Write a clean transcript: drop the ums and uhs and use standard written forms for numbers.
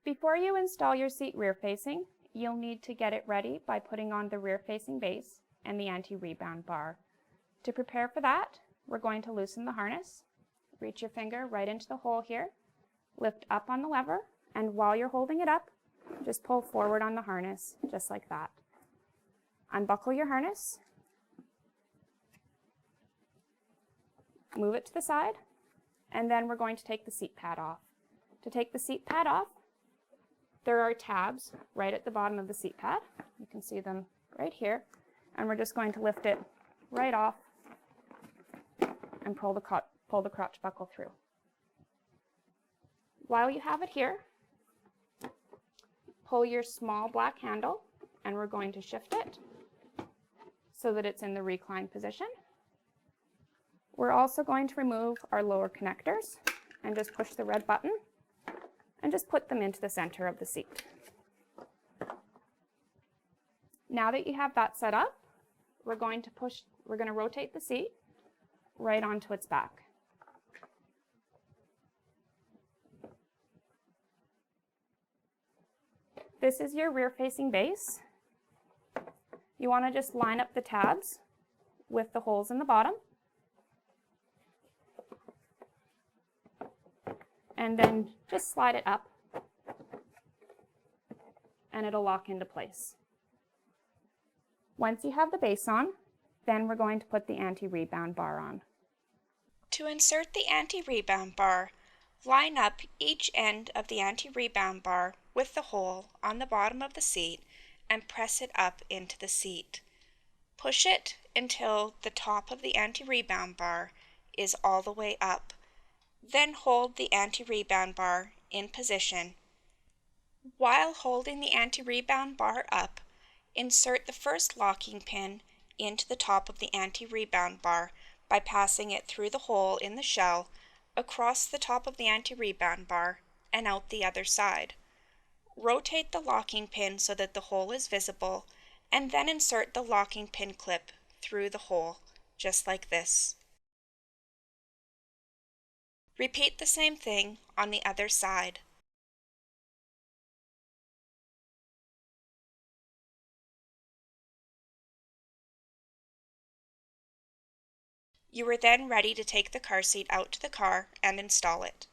Before you install your seat rear facing, you'll need to get it ready by putting on the rear facing base and the anti-rebound bar. To prepare for that, we're going to loosen the harness. Reach your finger right into the hole here, lift up on the lever, and while you're holding it up, just pull forward on the harness, just like that. Unbuckle your harness, move it to the side, and then we're going to take the seat pad off. To take the seat pad off, there are tabs right at the bottom of the seat pad. You can see them right here, and we're just going to lift it right off and pull the crotch buckle through. While you have it here, pull your small black handle, and we're going to shift it so that it's in the recline position. We're also going to remove our lower connectors and just push the red button and just put them into the center of the seat. Now that you have that set up, we're going to rotate the seat right onto its back. This is your rear facing base. You want to just line up the tabs with the holes in the bottom, and then just slide it up and it'll lock into place. Once you have the base on, then we're going to put the anti-rebound bar on. To insert the anti-rebound bar, line up each end of the anti-rebound bar with the hole on the bottom of the seat and press it up into the seat. Push it until the top of the anti-rebound bar is all the way up. Then hold the anti-rebound bar in position. While holding the anti-rebound bar up, insert the first locking pin into the top of the anti-rebound bar by passing it through the hole in the shell, across the top of the anti-rebound bar, and out the other side. Rotate the locking pin so that the hole is visible, and then insert the locking pin clip through the hole, just like this. Repeat the same thing on the other side. You are then ready to take the car seat out to the car and install it.